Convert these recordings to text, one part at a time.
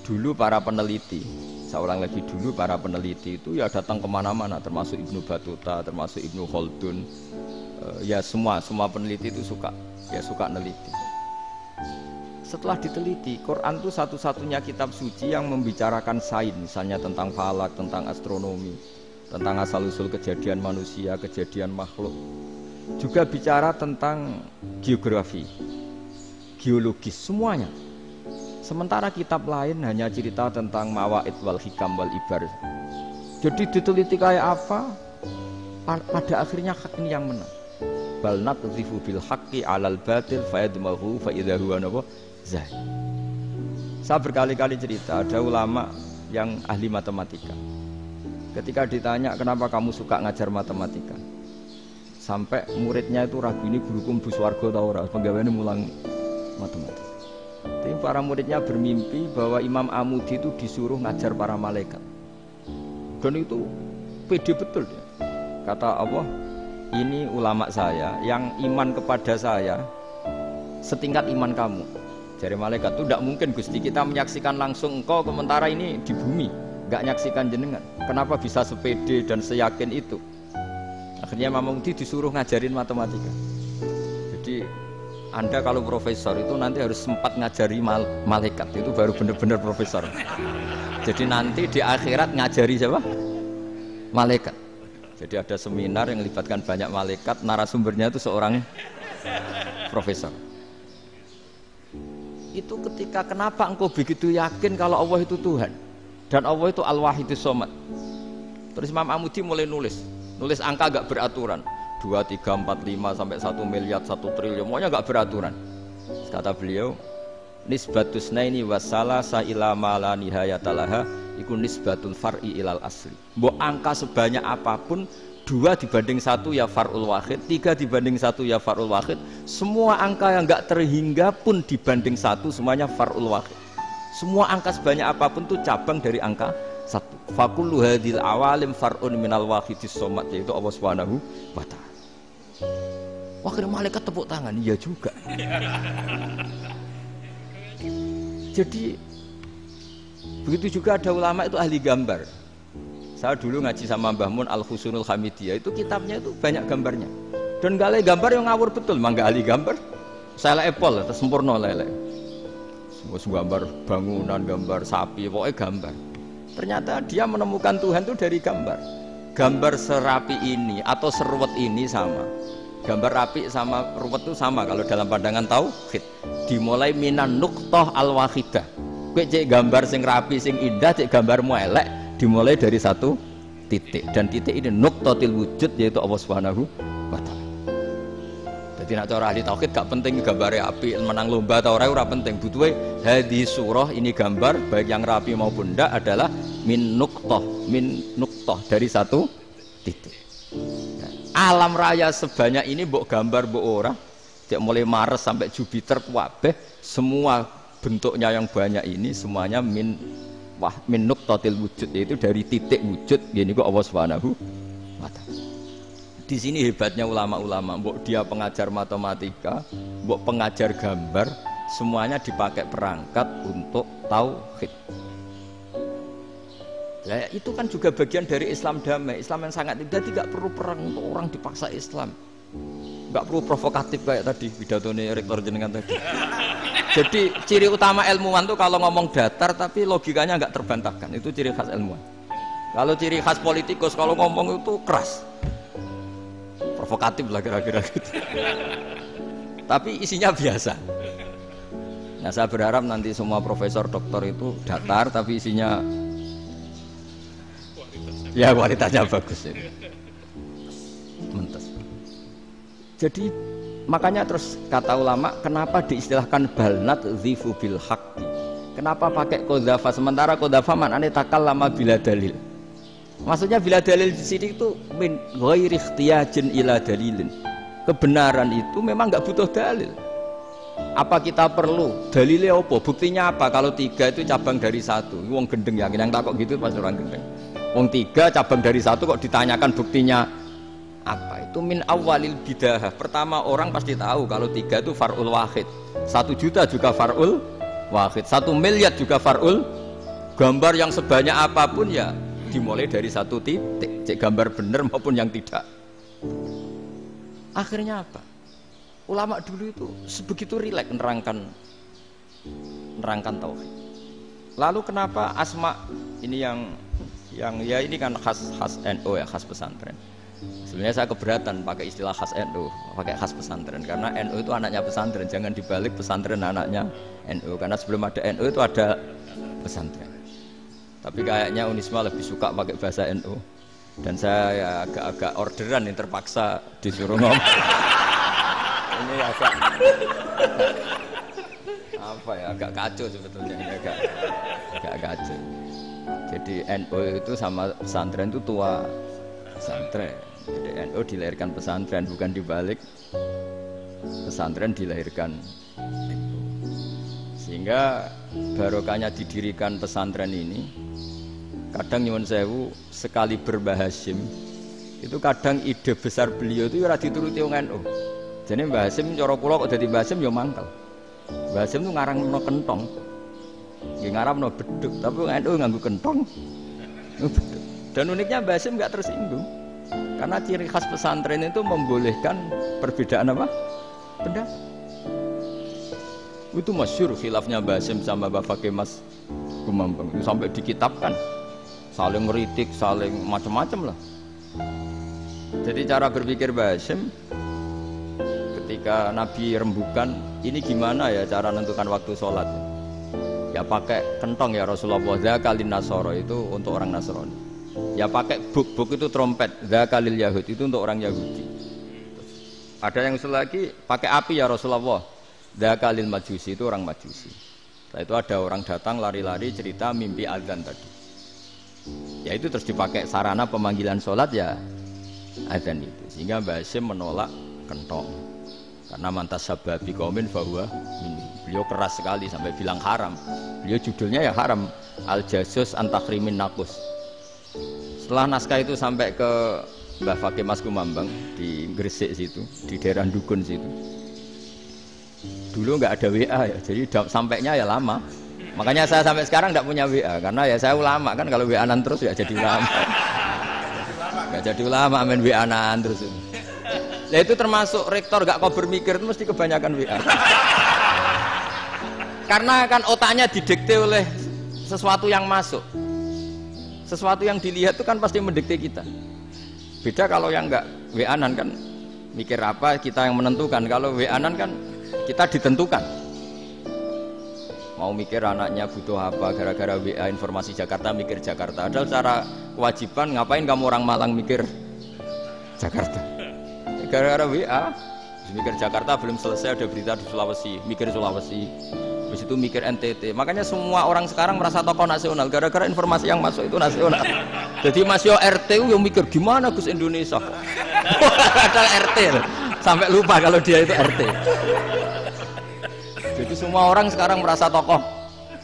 dulu para peneliti, seorang lagi dulu para peneliti itu ya datang kemana-mana, termasuk Ibnu Battuta, termasuk Ibnu Khaldun, ya semua peneliti itu suka neliti. Setelah diteliti, Quran itu satu-satunya kitab suci yang membicarakan sains, misalnya tentang falak, tentang astronomi, tentang asal-usul kejadian manusia, kejadian makhluk. Juga bicara tentang geografi, geologis, semuanya. Sementara kitab lain hanya cerita tentang mawaid wal hikam wal ibar. Jadi diteliti kayak apa, pada akhirnya hak ini yang menang. Bal naqdhifu bil haqqi 'alal batil fayadmahu fa idza huwa zahir. Saya berkali-kali cerita, ada ulama yang ahli matematika. Ketika ditanya kenapa kamu suka ngajar matematika, sampai muridnya itu ragu, ini guruku mlebu swarga ta ora, penggaweane mulang matematika. Tapi para muridnya bermimpi bahwa Imam Amudi itu disuruh ngajar para malaikat. Dan itu pede betul ya. Kata Allah, ini ulama saya yang iman kepada saya setingkat iman kamu. Dari malaikat itu tidak mungkin Gusti, kita menyaksikan langsung engkau, sementara ini di bumi nggak nyaksikan jenengan. Kenapa bisa sepede dan seyakin itu? Akhirnya Imam Amudi disuruh ngajarin matematika. Jadi Anda kalau profesor itu nanti harus sempat ngajari malaikat, itu baru benar-benar profesor. Jadi nanti di akhirat ngajari siapa? Malaikat. Jadi ada seminar yang melibatkan banyak malaikat, narasumbernya itu seorang profesor. Itu ketika kenapa engkau begitu yakin kalau Allah itu Tuhan dan Allah itu Al-Wahidus Shomad. Terus Imam Amudi mulai nulis angka gak beraturan, 2, 3, 4, 5 sampai 1 miliar, 1 triliun, pokoknya gak beraturan. Kata beliau, nisbatus naini wassalasa ila ma la nihayatalaha iku nisbatul far'i ilal asli. Mbok angka sebanyak apapun, 2 dibanding 1 ya far'ul wahid, 3 dibanding 1 ya far'ul wahid. Semua angka yang enggak terhingga pun dibanding 1 semuanya far'ul wahid. Semua angka sebanyak apapun itu cabang dari angka 1. Fakullu hadil awalim far'un minal wahidis somad, yaitu Allah Subhanahu wa ta'ala. Akhirnya malaikat tepuk tangan, iya juga. Jadi begitu juga ada ulama itu ahli gambar. Saya dulu ngaji sama Mbah Mun Al-Husunul Hamidiyah, itu kitabnya itu banyak gambarnya. Dan gak gambar yang ngawur betul, mangga ahli gambar. Saya epol, sempurna lele. Semua gambar bangunan, gambar sapi, pokoknya gambar. Ternyata dia menemukan Tuhan itu dari gambar. Gambar serapi ini atau seruwet ini sama. Gambar rapi sama ruwet itu sama kalau dalam pandangan tauhid. Dimulai minan nuqtah al-wahidah. Kowe cek gambar sing rapi, sing indah, cek gambarmu elek, dimulai dari 1 titik, dan titik ini nuqtatil wujud, yaitu Allah Subhanahu wa ta'ala. Jadi nak cara ahli tauhid gak penting gambare api, menang lomba atau ora penting. Butuhe hadis surah ini gambar baik yang rapi maupun ndak adalah min nuqtah dari 1 titik. Alam raya sebanyak ini mbok gambar mbok ora, cek mulai Mars sampai Jupiter kabeh semua bentuknya yang banyak ini semuanya min nuqtatil wujud, yaitu dari titik wujud. Gini kok Allah Subhanahu wa ta'ala. Di sini hebatnya ulama-ulama, mbok dia pengajar matematika, mbok pengajar gambar, semuanya dipakai perangkat untuk tauhid. Nah, itu kan juga bagian dari Islam damai, Islam yang sangat tidak perlu perang untuk orang dipaksa Islam. Enggak perlu provokatif kayak tadi pidatone rektor jenengan tadi. Jadi ciri utama ilmuwan tuh kalau ngomong datar tapi logikanya enggak terbantahkan, itu ciri khas ilmuwan. Kalau ciri khas politikus kalau ngomong itu keras, provokatif lah kira-kira gitu. Tapi isinya biasa. Nah, saya berharap nanti semua profesor doktor itu datar tapi isinya ya kualitasnya bagus ya. Mentes. Jadi makanya terus kata ulama, kenapa diistilahkan balnat zifu bil haqqi? Kenapa pakai qadhafa sementara qadhafa maknane takallama bila dalil? Maksudnya bila dalil di sini itu min ghairi ikhtiyajin ila dalilin. Kebenaran itu memang enggak butuh dalil. Apa kita perlu dalilnya apa? Buktinya apa? Kalau 3 itu cabang dari 1. Wong gendeng yakin yang takok gitu pas orang gendeng. Wong 3 cabang dari 1 kok ditanyakan buktinya apa? Itu min awalil bidah. Pertama orang pasti tahu kalau 3 itu far'ul wahid. 1 juta juga far'ul wahid. 1 miliar juga far'ul Gambar yang sebanyak apapun ya dimulai dari satu titik, cek gambar bener maupun yang tidak. Akhirnya apa? Ulama dulu itu sebegitu rileks nerangkan tauhid. Lalu kenapa asma ini yang ya ini kan khas NU ya, khas pesantren. Sebenarnya saya keberatan pakai istilah khas NU, pakai khas pesantren karena NU itu anaknya pesantren, jangan dibalik pesantren anaknya NU karena sebelum ada NU itu ada pesantren. Tapi kayaknya Unisma lebih suka pakai bahasa NU dan saya ya agak orderan yang terpaksa disuruh ngomong. Ini agak apa ya, agak kacau sebetulnya, agak kacau. Jadi NU itu sama pesantren itu tua pesantren. Jadi NU dilahirkan pesantren, bukan dibalik pesantren dilahirkan NU. Sehingga barokahnya didirikan pesantren ini, kadang nyuwun sewu sekali berbahashim itu kadang ide besar beliau itu ora dituruti wong NU. Jadi Mbah Hasim cara kula kok dadi Mbah Hasim ya mangkel. Mbah Hasim itu ngarangno kentong. Nggih ngaramno beduk, tapi wong NU nganggo kentong. Beduk. Dan uniknya Mbah Hasim enggak tersinggung. Karena ciri khas pesantren itu membolehkan perbedaan apa? Pendapat. Itu masyhur khilafnya Mbah Hasim sama Mbah Fakih Mas Gumambang. Itu sampai dikitabkan. Saling ngeritik, saling macam-macam lah. Jadi cara berpikir Mbah Hasim ketika Nabi rembukan, ini gimana ya cara menentukan waktu sholat? Ya pakai kentong ya Rasulullah, zakalin nasoro itu untuk orang Nasrani. Ya pakai buk itu trompet, zakalil Yahud itu untuk orang Yahudi. Ada yang usul lagi pakai api ya Rasulullah, zakalil Majusi itu orang Majusi. Setelah itu ada orang datang lari-lari cerita mimpi azan tadi. Ya itu terus dipakai sarana pemanggilan sholat ya azan itu. Sehingga Mbah Hasim menolak kentong. Karena mantas sababi kaumin bahwa ini beliau keras sekali sampai bilang haram. Beliau judulnya ya haram, al-jasus antakhrimin nakus. Setelah naskah itu sampai ke Mbah Fakih Mas Gumambang di Gresik situ, di daerah Dukun situ. Dulu nggak ada WA ya, jadi sampainya ya lama. Makanya saya sampai sekarang nggak punya WA karena ya saya ulama kan, kalau WA-an terus ya jadi ulama. Nggak jadi ulama main WA-an terus. Nah itu termasuk rektor gak kau bermikir itu mesti kebanyakan WA. Karena kan otaknya didikte oleh sesuatu yang masuk. Sesuatu yang dilihat itu kan pasti mendikte kita. Beda kalau yang enggak WA-an kan mikir apa kita yang menentukan. Kalau WA-an kan kita ditentukan. Mau mikir anaknya butuh apa gara-gara WA informasi Jakarta mikir Jakarta. Padahal secara kewajiban ngapain kamu orang Malang mikir Jakarta? Gara-gara WA, mikir Jakarta belum selesai ada berita di Sulawesi, mikir Sulawesi, habis itu mikir NTT. Makanya semua orang sekarang merasa tokoh nasional gara-gara informasi yang masuk itu nasional. Jadi Mas Yo RT yang mikir gimana Gus Indonesia, ada RT sampai lupa kalau dia itu RT. Jadi semua orang sekarang merasa tokoh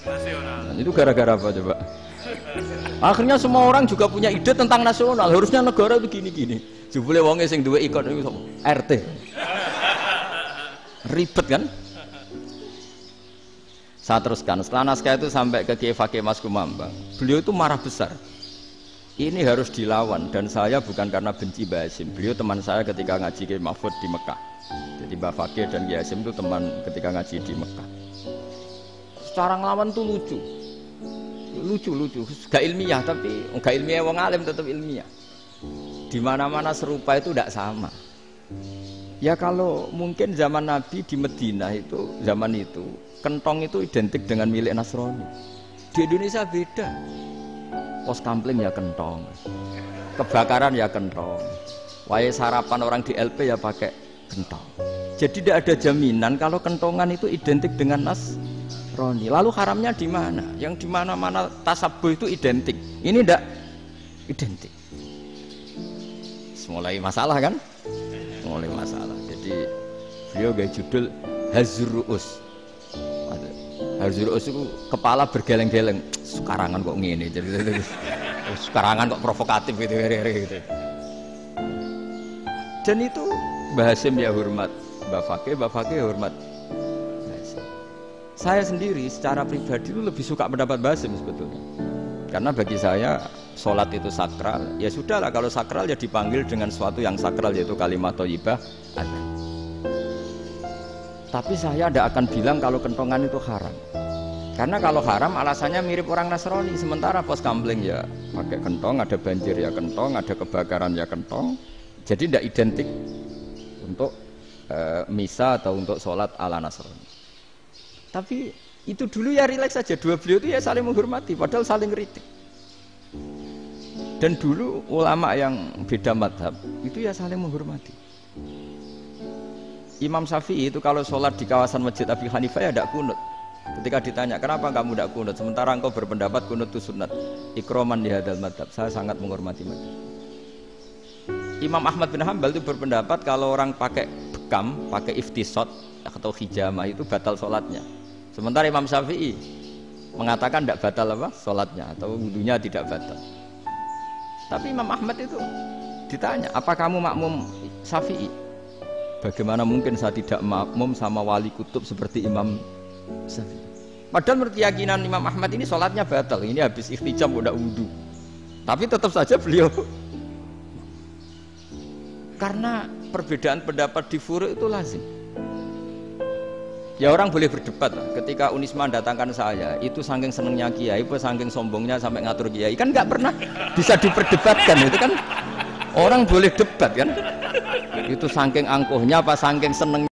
nasional. Itu gara-gara apa coba? Akhirnya semua orang juga punya ide tentang nasional. Harusnya negara itu gini-gini. Jebule wonge sing duwe ikon itu RT. Ribet kan? Saya teruskan. Setelah naskah itu sampai ke Kiai Fakih Mas Gumambang. Beliau itu marah besar. Ini harus dilawan dan saya bukan karena benci Mbah Hasim. Beliau teman saya ketika ngaji Kiai Mahfud di Mekah. Jadi Mbah Fakih dan Kiai Hasim itu teman ketika ngaji di Mekah. Secara ngelawan tuh lucu. Lucu, gak ilmiah tapi gak ilmiah wong alim tetap ilmiah. Di mana-mana serupa itu tidak sama. Ya kalau mungkin zaman Nabi di Madinah itu zaman itu kentong itu identik dengan milik Nasrani. Di Indonesia beda. Pos kampling ya kentong, kebakaran ya kentong, wae sarapan orang di LP ya pakai kentong. Jadi tidak ada jaminan kalau kentongan itu identik dengan Nasrani. Lalu haramnya di mana? Yang di mana-mana tasabuh itu identik. Ini tidak identik. Mulai masalah kan? Mulai masalah. Jadi beliau gaya judul Hazruus. Hazruus itu kepala bergeleng-geleng. Sekarangan kok ngene. Jadi sekarangan kok provokatif gitu. Dan itu Mbah Hasim ya hormat Mbah Fakih ya hormat Mbah Hasim. Saya sendiri secara pribadi itu lebih suka pendapat Mbah Hasim sebetulnya. Karena bagi saya sholat itu sakral. Ya sudahlah, kalau sakral ya dipanggil dengan sesuatu yang sakral, yaitu kalimat thayyibah ada. Tapi saya tidak akan bilang kalau kentongan itu haram. Karena kalau haram alasannya mirip orang Nasrani. Sementara pos kampleng ya pakai kentong, ada banjir ya kentong, ada kebakaran ya kentong. Jadi tidak identik untuk misa atau untuk sholat ala Nasrani. Tapi itu dulu ya rileks saja. Dua beliau itu ya saling menghormati, padahal saling kritik. Dan dulu ulama yang beda madhab itu ya saling menghormati. Imam Syafi'i itu kalau sholat di kawasan Masjid Abi Hanifah ya tidak kunut. Ketika ditanya kenapa kamu tidak kunut, sementara engkau berpendapat kunut itu sunat, ikroman di hadal madhab, saya sangat menghormati madhab. Imam Ahmad bin Hanbal itu berpendapat kalau orang pakai bekam, pakai iftisot atau hijamah itu batal sholatnya. Sementara Imam Syafi'i mengatakan tidak batal apa sholatnya atau wudunya tidak batal. Tapi Imam Ahmad itu ditanya, apa kamu makmum Syafi'i? Bagaimana mungkin saya tidak makmum sama wali kutub seperti Imam Syafi'i? Padahal menurut keyakinan Imam Ahmad ini sholatnya batal, ini habis ikhtijam udah wudu. Tapi tetap saja beliau, karena perbedaan pendapat di furu' itu lazim. Ya orang boleh berdebat lah. Ketika Unisma datangkan saya, itu saking senengnya kiai, apa saking sombongnya sampai ngatur kiai, kan nggak pernah bisa diperdebatkan. Itu kan orang boleh debat kan. Itu saking angkuhnya apa saking senengnya.